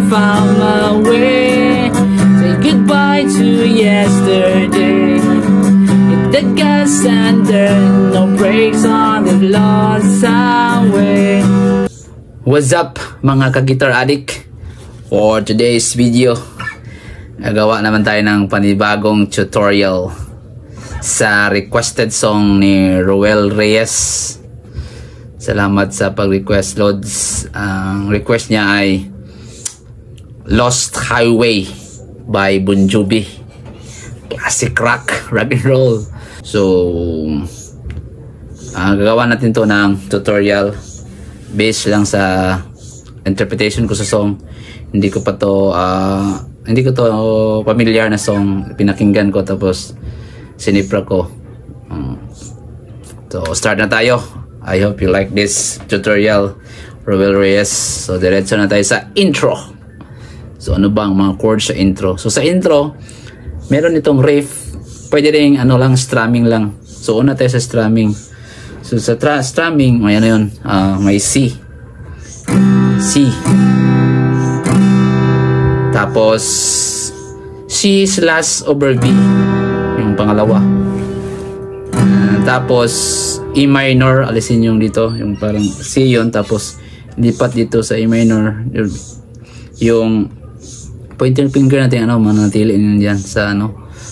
found my way. Say goodbye to yesterday. Hit the gas and then no brakes on the lost highway. What's up mga ka-guitar addict? For today's video, nagawa naman tayo ng panibagong tutorial sa requested song ni Roel Reyes. Salamat sa pag-request, Lods. Ang request niya ay Lost Highway by Bon Jovi. Classic rock and roll. So, gagawa natin to ng tutorial based lang sa interpretation ko sa song. Hindi ko to familiar na song. Pinakinggan ko tapos sinipra ko. So, start na tayo. I hope you like this tutorial, Roel Reyes. So, diretso na tayo sa intro. So, ano bang mga chords sa intro? So, sa intro, meron itong riff. Pwede rin, lang, strumming lang. So, una tayo sa strumming. So, sa strumming, may ano yun, may C. C. Tapos, C/B. Yung pangalawa. Tapos, E minor, alisin yung dito, yung parang C yun, tapos lipat dito sa E minor, yung pointer finger natin, manatili yun dyan sa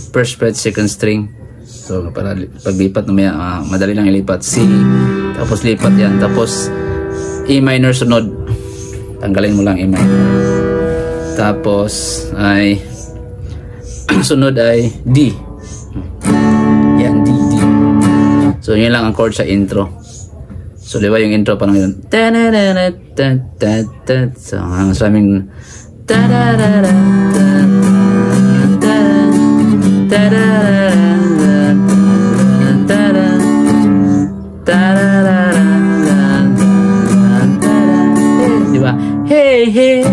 first fret, second string. So, para paglipat na madali lang ilipat. C, tapos lipat yan, tapos E minor sunod, tanggalin mo lang E minor. Tapos, ay sunod ay D. Yan, D. So, yun lang ang chord sa intro. So, di ba yung intro parang yun? So, ang maraming di ba? Hey, hey.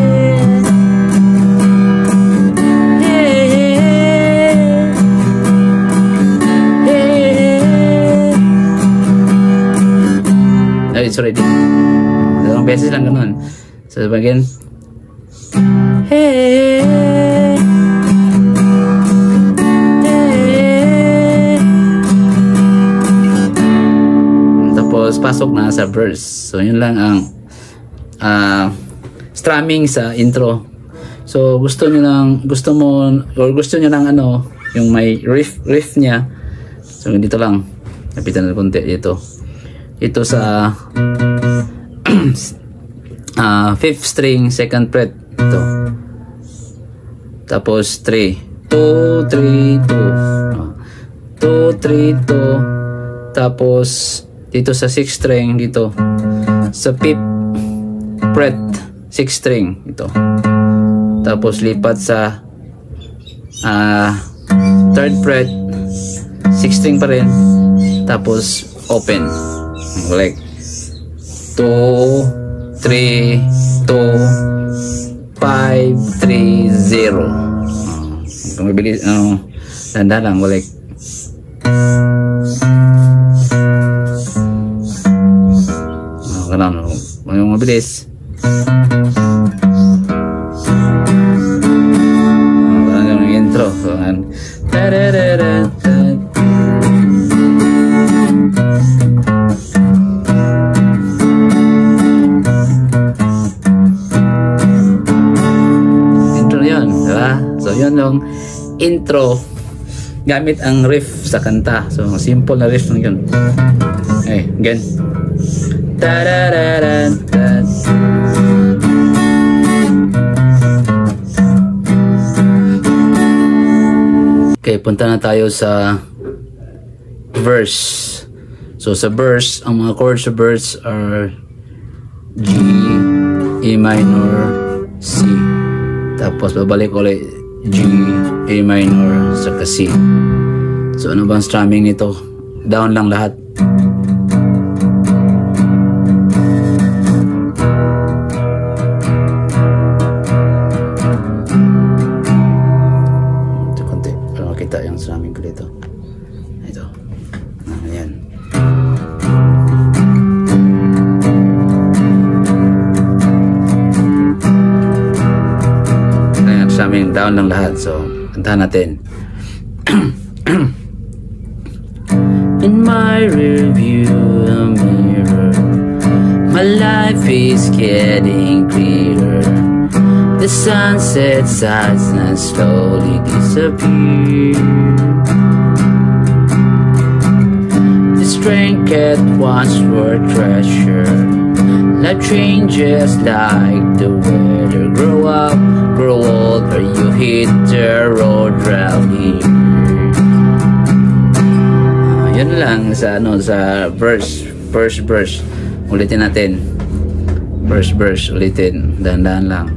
Sorry, dalawang beses lang ganun. So, bagian hey, hey. Tapos pasok na sa verse. So, yun lang ang strumming sa intro. So, gusto nyo lang yung may riff niya. So, dito lang napitan na konti dito. Ito sa 5th string, 2nd fret ito. Tapos 3 2 3 2 2 3 2. Tapos dito sa 6th string dito sa 5th fret, 6th string ito. Tapos lipat sa 3rd fret, 6th string pa rin. Tapos open. Like 2 3 2 5 3 0. Kung mabilis tanda lang balik. Ganun, yung mabilis. Ganun yung intro. Yun yung intro gamit ang riff sa kanta. So simple na riff lang yun. Okay, again. Okay, punta na tayo sa verse. So sa verse, ang mga chords sa verse are G, E minor, C. Tapos babalik ulit G, A minor, saka C. So ano bang strumming nito? Down lang lahat. Ito konti para makita yung strumming ko dito. Ito. Ayan. down lang lahat. So, kantahan natin. In my rearview mirror, my life is getting clearer. The sunset sighs and slowly disappear. The trinket once were treasure. Life changes like the weather. Grow up, grow old, or you hit the road round here. Yun lang sa sa verse. Ulitin natin. Verse ulitin. Dahan-dahan lang.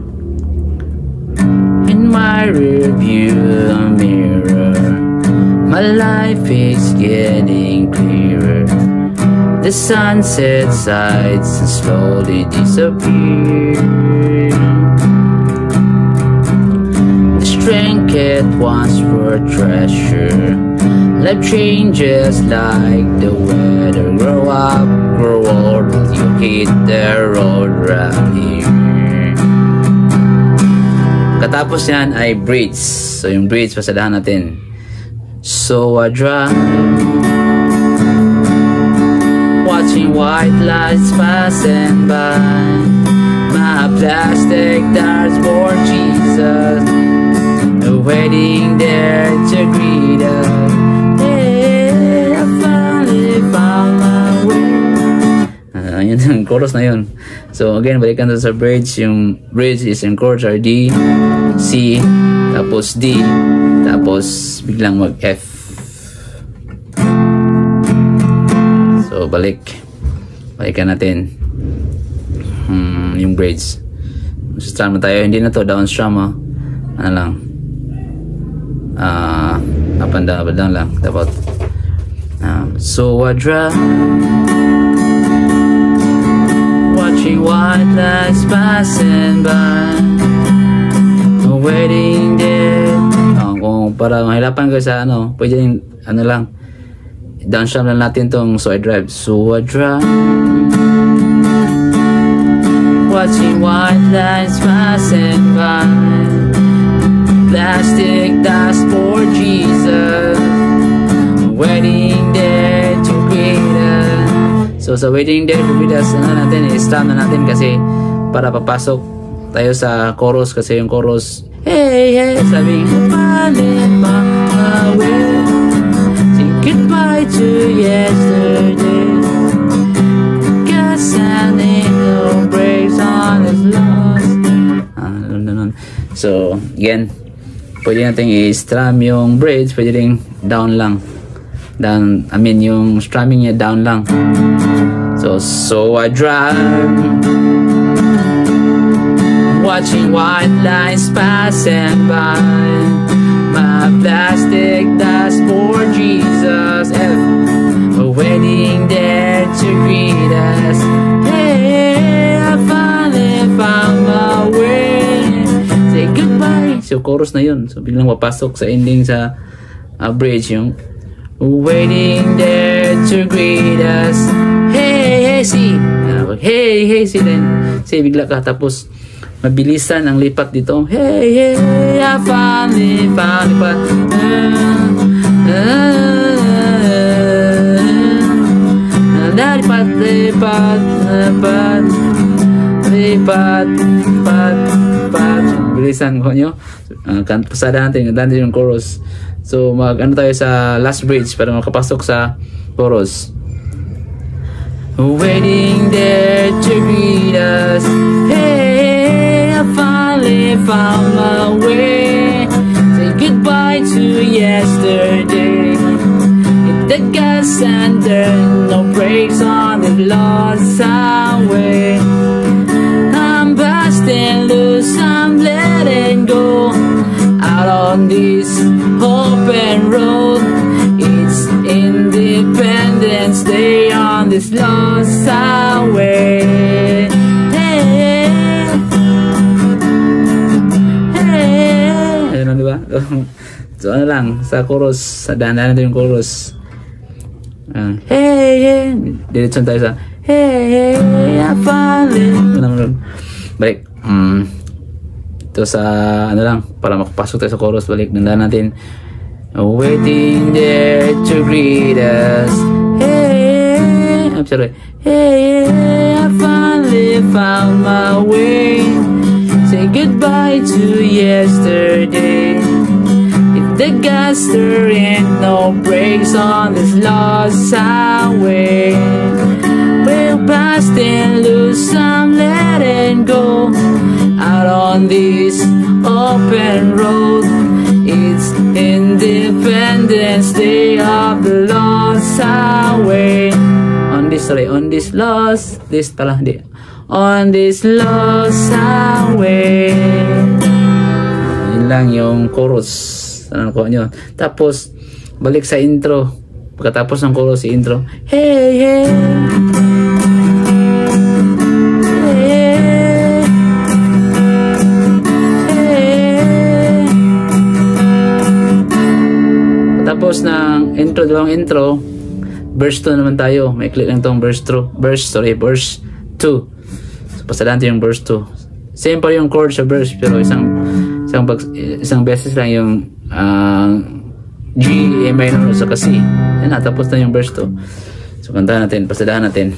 In my rearview mirror, my life is getting clearer. The sunset sights and slowly disappear. The trinket once were treasure. Life changes like the weather. Grow up, grow old, you hit the road round here. Katapos yan ay bridge. So yung bridge, pasadahan natin. So I drive, watching white lights passing by. My plastic darts for Jesus, waiting there to greet us. Hey, I finally found my way. Yun yung chorus na yun. So again, balikan sa bridge. Yung bridge is yung chords are D, C, tapos D, tapos biglang mag F. So balikan natin yung bridge. Strum na tayo, hindi na to down strum, ano lang, up and down lang dapat. So I drive, watching white lights passing by, waiting there. Kung para mahirapan kayo sa pwede yung lang, down strum lang natin tong so I drive. So I drive, watching white lights passing by. Plastic dust for Jesus, waiting there to greet us. So sa waiting there to greet us, natin i-strum na natin kasi para papasok tayo sa chorus, kasi yung chorus, hey, hey, sabi my way, say goodbye to yesterday, cause I need no breaks on this lost. So again, pwede natin i-strum yung bridge, pwede rin down lang. Down, I mean yung strumming niya down lang. So I drive, watching white lights passing by. My plastic dust for Jesus, waiting there to greet us. Hey, I finally found my way. Say goodbye. So chorus na yun. So biglang mapasok sa ending sa bridge yung waiting there to greet us. Hey, hey, see. Hey, hey, see. Then say bigla ka, tapos mabilisan ang lipat dito. Hey, hey, I finally found lipat. Lipat. Bilisan ko nyo. Pasada natin yung chorus. So tayo sa last bridge para makapasok sa chorus. Waiting there to greet us. Hey, I finally found my way. Say goodbye to yesterday. Hit the gas and turn, no brakes on the lost highway. I'm busting loose, I'm letting go out on this open road. It's Independence Day on this lost highway. Hey, hey. Ayun, di ba? So lang sa chorus, sa dahan-dahan natin yung chorus. Hey, hey. Diretso tayo sa hey, hey, I finally. Balik. dito sa ano lang, para makapasok tayo sa chorus. Balik, nandaan natin. Waiting there to greet us. Hey, I'm sorry. Hey, I finally found my way. Say goodbye to yesterday. If the gas there ain't no brakes on this lost highway, we'll blast and lose some, letting go out on this open road. It's Independence Day of the lost highway. On this lost highway. Yun lang yung chorus. Ano ko nyo. Tapos balik sa intro. Pagkatapos ng chorus, si intro. Hey, hey. Tapos ng intro, dalawang intro, verse 2 naman tayo. May click lang itong verse 2. Verse 2. So, pasalan yung verse 2. Same pa yung chord sa verse, pero isang beses lang yung G, A minor, sa C. Yan na, tapos na yung verse 2. So, kantahan natin, pasalaan natin.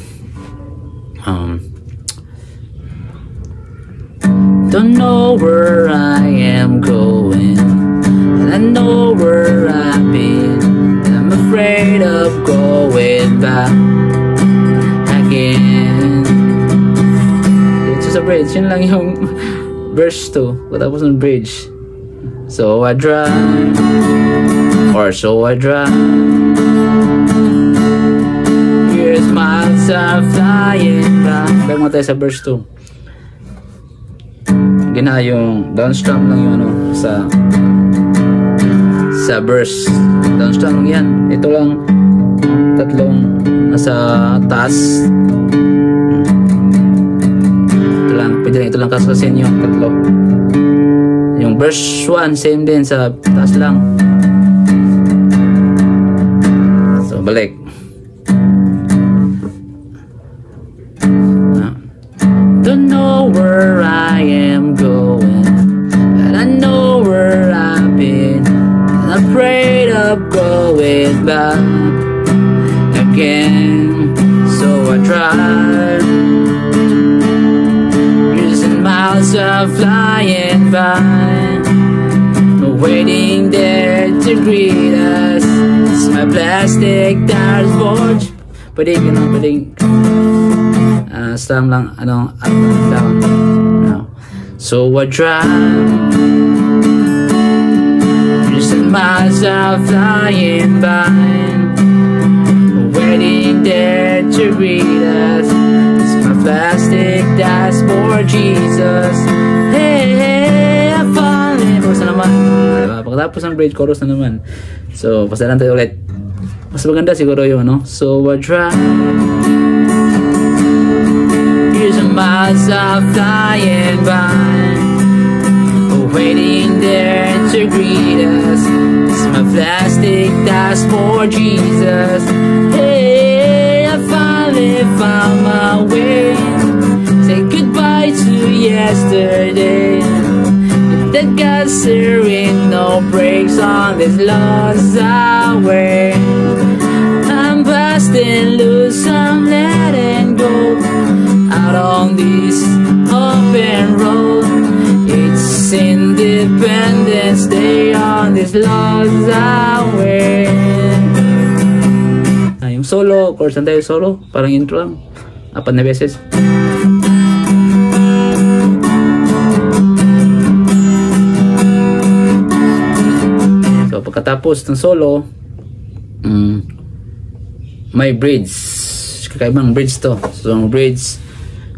Don't know where I am going, and I know where I've been, and I'm afraid of going back again. It's just a bridge. Yun lang yung verse 2. Tapos ng bridge. So I drive, or so I drive. Here's miles are flying by. Back mo tayo sa verse 2. Gina yung downstrum lang yung ano sa verse. Downstrum lang yan. Ito lang tatlong nasa taas. Ito lang, pwede lang ito lang kasasin yung tatlo. Yung verse 1 same din sa taas lang. So balik. Don't know where I am going, but I know where I've been, and I'm afraid of going back again. So I drive, years and miles are flying by, waiting there to greet us. It's my plastic dashboard. Pwedeng slam lang, up and down. No. So I drive, years and miles are flying by, waiting there to greet us. It's my plastic dashboard, Jesus. Hey, hey, I finally. Pagkatapos na naman. Pagkatapos ng bridge, chorus na naman. So, pasalan tayo ulit. Mas maganda siguro yun, no? So I drive, years and miles are flying by, waiting there to greet us. It's my plastic dashboard, Jesus. Hey, I finally found my way. Say goodbye to yesterday. If the gas there ain't no brakes on this lost highway, I'm busting loose, I'm letting go out on this open road. It's Independence Day on this lost highway. Yung solo, chorus lang tayo solo, parang intro lang, 4 na beses. So pagkatapos ng solo, may bridge. Kakaibang bridge to. So ang bridge,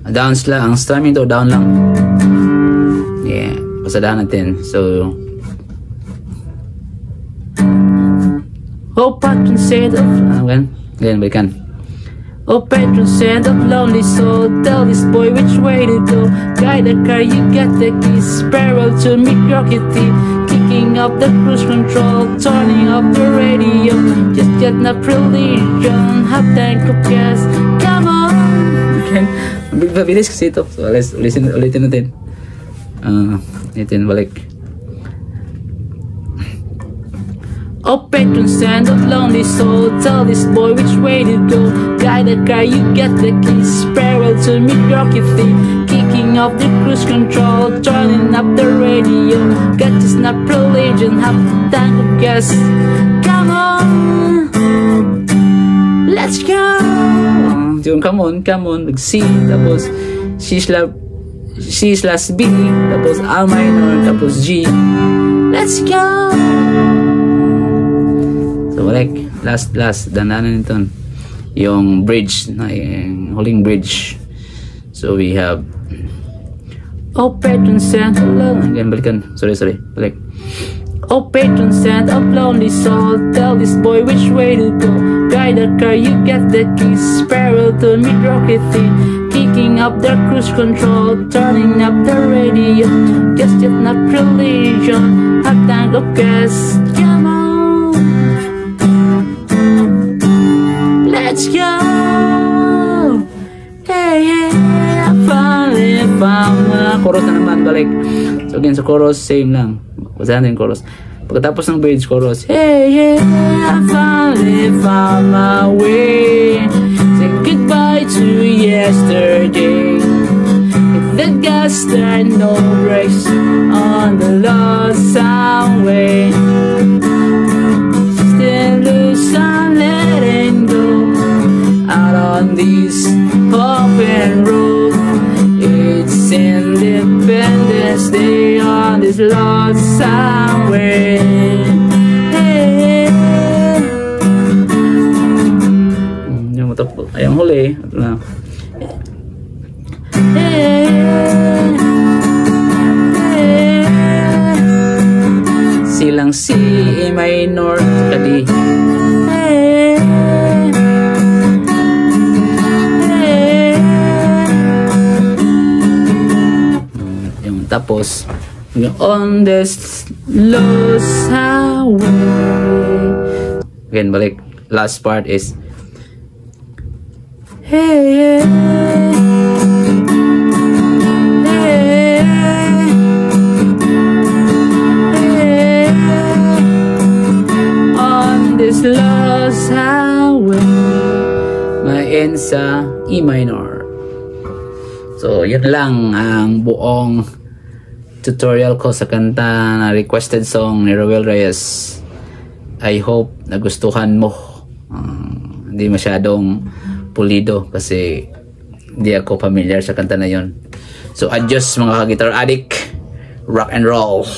down lang, ang strumming to down lang. Yeah, pasadahan natin. So oh patron said of balikan. Oh patron said of lonely soul, tell this boy which way to go. Guide the car, you got the keys. Sparrow to mediocrity, kicking up the cruise control, turning up the radio. Just get na religion, half tank of gas. Come on. Okay. Mabilis kasi ito. So ulitin natin. Itin balik. Oh patron saint of lonely soul, tell this boy which way to go. Guide the car, you get the keys. Farewell to mediocrity, kicking off the cruise control, turning up the radio. Get this not religion, have the tank of gas. Come on, let's go. Yung come on, mag-C, tapos C/B, tapos A minor, tapos G. Let's go. So balik, last dananan nito yung bridge, yung huling bridge. So we have oh patron saint of lonely, again balikan, sorry balik. Oh patron saint of lonely soul, tell this boy which way to go. Guide the car, you get the keys. Farewell to mediocrity, kicking up the cruise control, turning up the radio. Guess it's not religion, a tank of gas. Come on, let's go. Hey, I finally found. Chorus na naman, balik. So again, sa chorus, same lang. Basahan din chorus. Pagkatapos ng bridge, chorus. Hey, I finally found my way. Say goodbye to yesterday. If the gas turned, no brakes on the lost highway. Still loose, I'm letting go out on this open road. It's Independence Day on this lost highway. Hey. Yung matapos, ayang huli. Ito na. Hey. Hey. Silang C, A minor, kadi. Tapos on this lost highway. Again, balik. Last part is hey, hey, hey, on this lost highway. May end sa E minor. So, yun lang ang buong tutorial ko sa kanta na requested song ni Roel Reyes. I hope nagustuhan mo. Hindi masyadong pulido kasi hindi ako familiar sa kanta na yon. So adios mga ka-guitar addict, rock and roll.